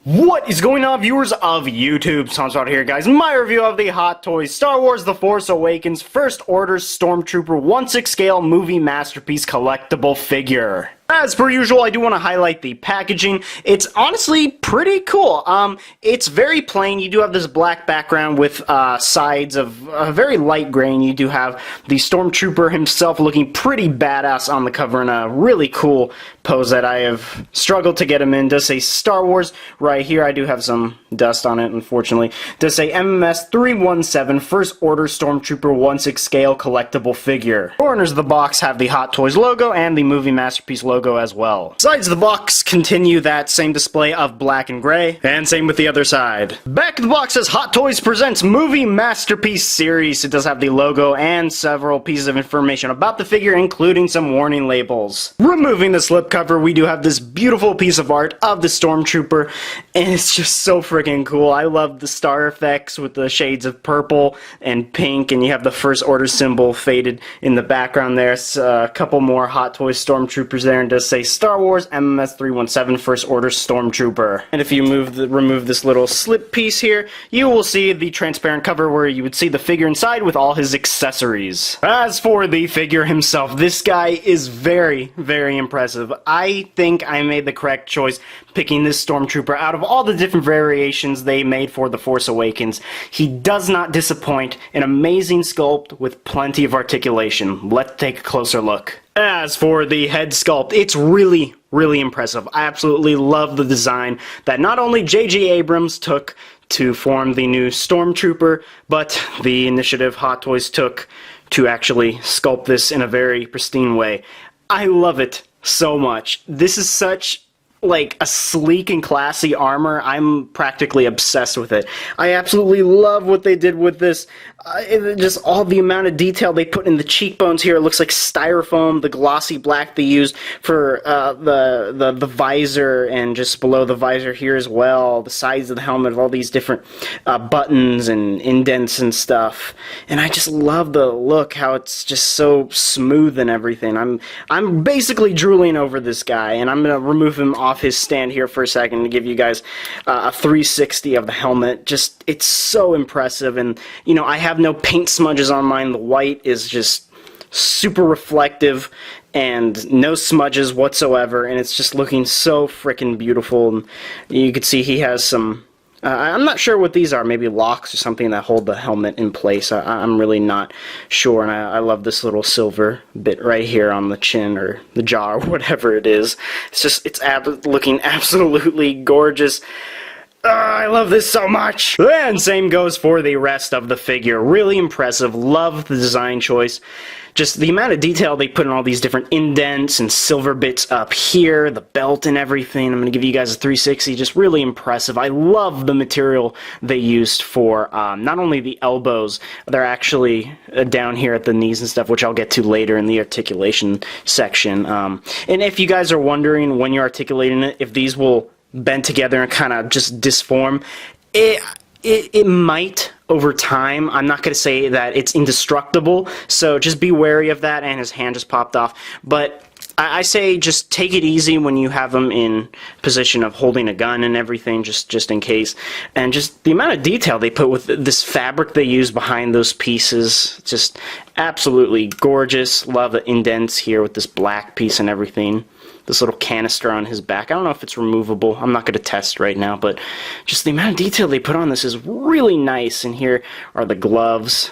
What is going on, viewers of YouTube? Stormtrooper here, guys. My review of the Hot Toys Star Wars The Force Awakens First Order Stormtrooper 1/6 scale movie masterpiece collectible figure. As per usual, I do want to highlight the packaging. It's honestly pretty cool. It's very plain. You do have this black background with sides of very light gray, and you do have the Stormtrooper himself looking pretty badass on the cover in a really cool pose that I have struggled to get him in. It does say Star Wars right here. I do have some dust on it, unfortunately. It does say MMS 317 First Order Stormtrooper 1/6 scale collectible figure. Corners of the box have the Hot Toys logo and the movie masterpiece logo as well. Sides of the box continue that same display of black and gray, and same with the other side. Back of the box says Hot Toys presents movie masterpiece series. It does have the logo and several pieces of information about the figure, including some warning labels. Removing the slipcover, we do have this beautiful piece of art of the Stormtrooper, and it's just so freaking cool. I love the star effects with the shades of purple and pink, and you have the First Order symbol faded in the background there. It's a couple more Hot Toys Stormtroopers there, and does say Star Wars MMS 317 First Order Stormtrooper. And if you remove this little slip piece here, you will see the transparent cover where you would see the figure inside with all his accessories. As for the figure himself, this guy is very, very impressive. I think I made the correct choice picking this Stormtrooper out of all the different variations they made for The Force Awakens. He does not disappoint. An amazing sculpt with plenty of articulation. Let's take a closer look. As for the head sculpt, it's really, really impressive. I absolutely love the design that not only J.J. Abrams took to form the new Stormtrooper, but the initiative Hot Toys took to actually sculpt this in a very pristine way. I love it so much. This is such like a sleek and classy armor. I'm practically obsessed with it. I absolutely love what they did with this. Just all the amount of detail they put in the cheekbones here. It looks like styrofoam. The glossy black they used for the visor, and just below the visor here as well. The sides of the helmet of all these different buttons and indents and stuff. And I just love the look, how it's just so smooth and everything. I'm basically drooling over this guy, and I'm gonna remove him off his stand here for a second to give you guys a 360 of the helmet. Just, it's so impressive, and you know, I have no paint smudges on mine. The white is just super reflective and no smudges whatsoever, and it's just looking so freaking beautiful. And you can see he has some I'm not sure what these are, maybe locks or something that hold the helmet in place. I'm really not sure, and I love this little silver bit right here on the chin or the jaw or whatever it is. It's looking absolutely gorgeous. I love this so much! And same goes for the rest of the figure. Really impressive. Love the design choice. Just the amount of detail they put in all these different indents and silver bits up here, the belt and everything. I'm going to give you guys a 360. Just really impressive. I love the material they used for not only the elbows, they're actually down here at the knees and stuff, which I'll get to later in the articulation section. And if you guys are wondering when you're articulating it, if these will bend together and kind of just disform, it might over time. I'm not going to say that it's indestructible, so just be wary of that. And his hand just popped off, but I say just take it easy when you have them in position of holding a gun and everything, just in case. And just the amount of detail they put with this fabric they use behind those pieces, just absolutely gorgeous. Love the indents here with this black piece and everything. This little canister on his back. I don't know if it's removable. I'm not going to test right now, but just the amount of detail they put on this is really nice. And here are the gloves.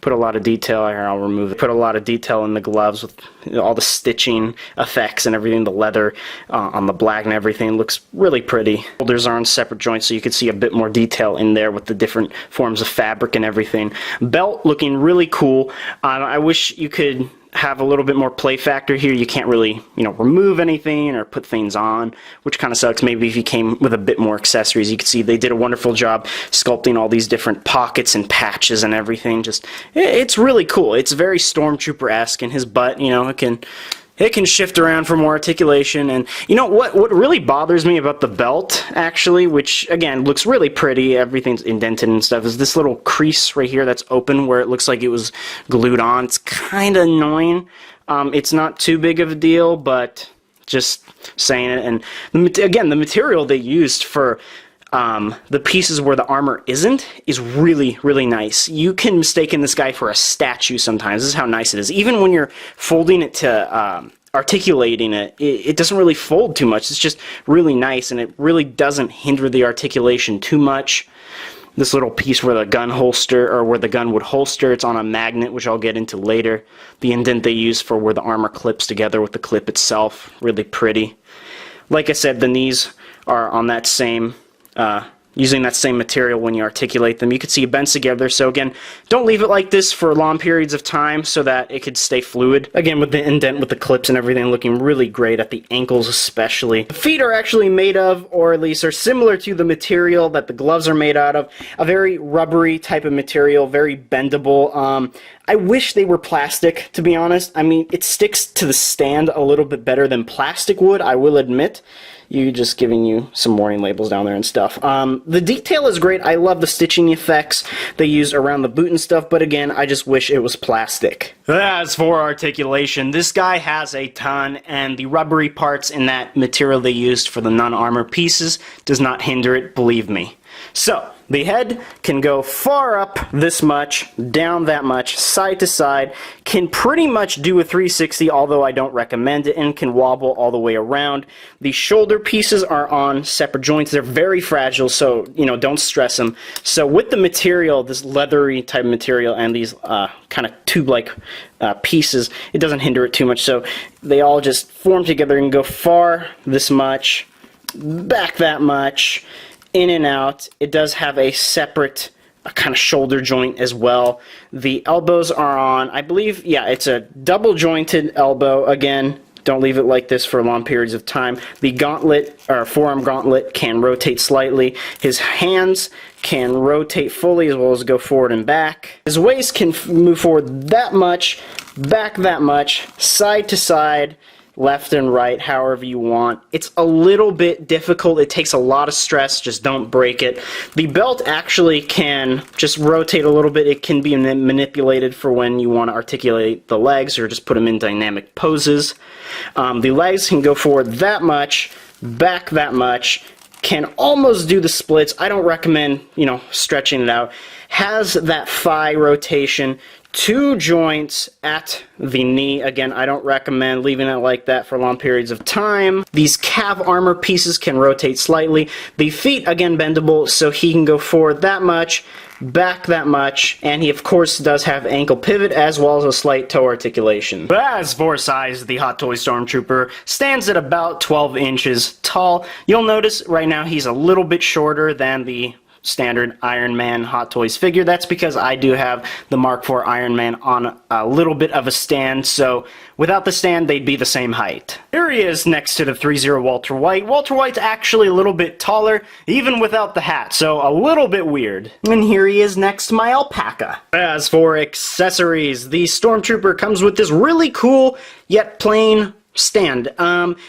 Put a lot of detail here. I'll remove it. Put a lot of detail in the gloves with all the stitching effects and everything. The leather on the black and everything looks really pretty. Shoulders are on separate joints, so you can see a bit more detail in there with the different forms of fabric and everything. Belt looking really cool. I wish you could have a little bit more play factor here. You can't really, you know, remove anything or put things on, which kind of sucks. Maybe if you came with a bit more accessories. You can see they did a wonderful job sculpting all these different pockets and patches and everything. Just, it's really cool. It's very Stormtrooper-esque, and his butt, you know, it can shift around for more articulation. And you know what really bothers me about the belt, actually, which again looks really pretty, everything's indented and stuff, is this little crease right here that's open where it looks like it was glued on. It's kind of annoying. It's not too big of a deal, but just saying it. And again, the material they used for the pieces where the armor isn't is really, really nice. You can mistake this guy for a statue sometimes. This is how nice it is. Even when you're folding it to articulating it, it doesn't really fold too much. It's just really nice, and it really doesn't hinder the articulation too much. This little piece where the gun holster, or where the gun would holster, it's on a magnet, which I'll get into later. The indent they use for where the armor clips together with the clip itself, really pretty. Like I said, the knees are on that same, using that same material when you articulate them. You can see it bends together, so again, don't leave it like this for long periods of time so that it could stay fluid. Again, with the indent, with the clips and everything looking really great, at the ankles especially. The feet are actually made of, or at least are similar to the material that the gloves are made out of, a very rubbery type of material, very bendable. I wish they were plastic, to be honest. I mean, it sticks to the stand a little bit better than plastic would, I will admit. Just giving you some warning labels down there and stuff. The detail is great. I love the stitching effects they use around the boot and stuff, but again, I just wish it was plastic. As for articulation, this guy has a ton, and the rubbery parts in that material they used for the non-armor pieces does not hinder it, believe me. So, the head can go far up this much, down that much, side to side, can pretty much do a 360, although I don't recommend it, and can wobble all the way around. The shoulder pieces are on separate joints. They're very fragile, so, don't stress them. So with the material, this leathery type of material, and these kind of tube-like pieces, it doesn't hinder it too much. So they all just form together and go far this much, back that much, in and out. It does have a separate kind of shoulder joint as well. The elbows are on, I believe, yeah, it's a double jointed elbow. Again, don't leave it like this for long periods of time. The gauntlet, or forearm gauntlet, can rotate slightly. His hands can rotate fully as well as go forward and back. His waist can move forward that much, back that much, side to side, left and right, however you want. It's a little bit difficult. It takes a lot of stress. Just don't break it. The belt actually can just rotate a little bit. It can be manipulated for when you want to articulate the legs or just put them in dynamic poses. The legs can go forward that much, back that much, can almost do the splits. I don't recommend, stretching it out. Has that thigh rotation, 2 joints at the knee. Again, I don't recommend leaving it like that for long periods of time. These calf armor pieces can rotate slightly. The feet, again, bendable, so he can go forward that much, back that much, and he of course does have ankle pivot as well as a slight toe articulation. But as for size, the Hot Toys Stormtrooper stands at about 12 inches tall. You'll notice right now he's a little bit shorter than the standard Iron Man Hot Toys figure. That's because I do have the Mark IV Iron Man on a little bit of a stand, so without the stand they'd be the same height. Here he is next to the 3-0 Walter White. Walter White's actually a little bit taller, even without the hat, so a little bit weird. And here he is next to my alpaca. As for accessories, the Stormtrooper comes with this really cool, yet plain stand.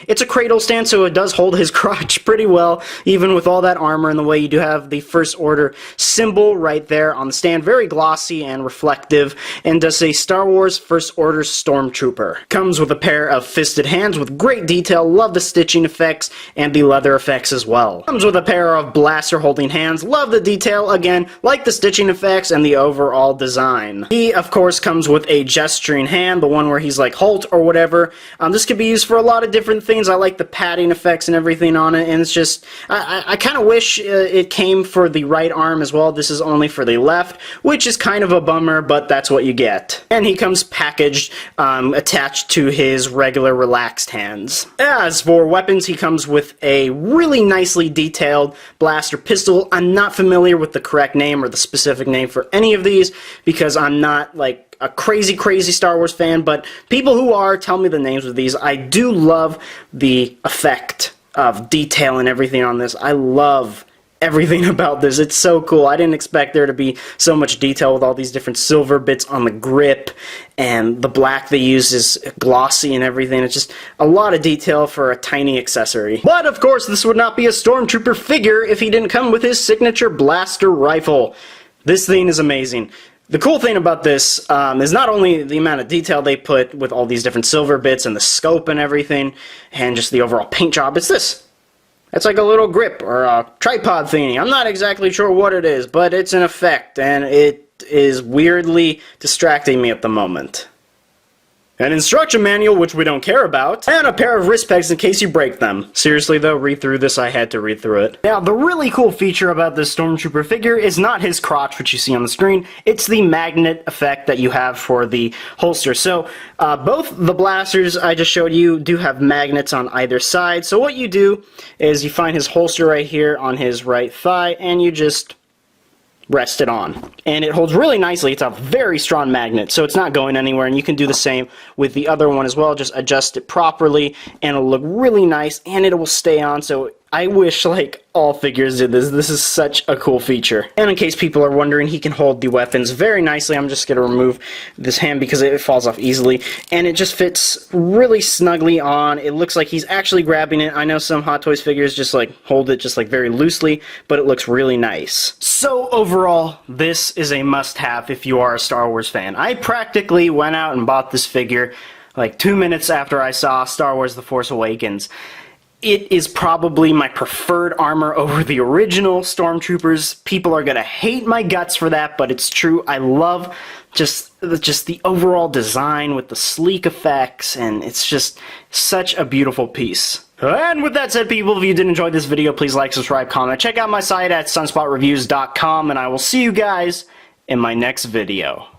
It's a cradle stand, so it does hold his crotch pretty well, even with all that armor in the way. You do have the First Order symbol right there on the stand, very glossy and reflective, and does say Star Wars First Order Stormtrooper. Comes with a pair of fisted hands with great detail, love the stitching effects, and the leather effects as well. Comes with a pair of blaster holding hands, love the detail, again, like the stitching effects and the overall design. He, of course, comes with a gesturing hand, the one where he's like, halt, or whatever. This could be used for a lot of different things. I like the padding effects and everything on it, and it's just, I kind of wish it came for the right arm as well. This is only for the left, which is kind of a bummer, but that's what you get. And he comes packaged, attached to his regular relaxed hands. As for weapons, he comes with a really nicely detailed blaster pistol. I'm not familiar with the correct name or the specific name for any of these, because I'm not, like, a crazy Star Wars fan, but people who are, tell me the names of these. I do love the effect of detail and everything on this. I love everything about this. It's so cool. I didn't expect there to be so much detail with all these different silver bits on the grip, and the black they use is glossy and everything. It's just a lot of detail for a tiny accessory. But of course, this would not be a Stormtrooper figure if he didn't come with his signature blaster rifle. This thing is amazing. The cool thing about this is not only the amount of detail they put with all these different silver bits and the scope and everything, and just the overall paint job, it's this. It's like a little grip or a tripod thingy. I'm not exactly sure what it is, but it's an effect, and it is weirdly distracting me at the moment. An instruction manual, which we don't care about, and a pair of wrist pegs in case you break them. Seriously though, read through this, I had to read through it. Now, the really cool feature about this Stormtrooper figure is not his crotch, which you see on the screen, it's the magnet effect that you have for the holster. So, both the blasters I just showed you do have magnets on either side, so what you do is you find his holster right here on his right thigh, and you just rest it on. And it holds really nicely. It's a very strong magnet, so it's not going anywhere, and you can do the same with the other one as well. Just adjust it properly, and it'll look really nice, and it will stay on, so I wish, like, all figures did this. This is such a cool feature. And in case people are wondering, he can hold the weapons very nicely. I'm just going to remove this hand because it falls off easily. And it just fits really snugly on. It looks like he's actually grabbing it. I know some Hot Toys figures just, like, hold it just, like, very loosely, but it looks really nice. So, overall, this is a must-have if you are a Star Wars fan. I practically went out and bought this figure, like, 2 minutes after I saw Star Wars The Force Awakens. It is probably my preferred armor over the original Stormtroopers. People are gonna hate my guts for that, but it's true. I love just the overall design with the sleek effects, and it's just such a beautiful piece. And with that said, people, if you did enjoy this video, please like, subscribe, comment. Check out my site at sunspotreviews.com, and I will see you guys in my next video.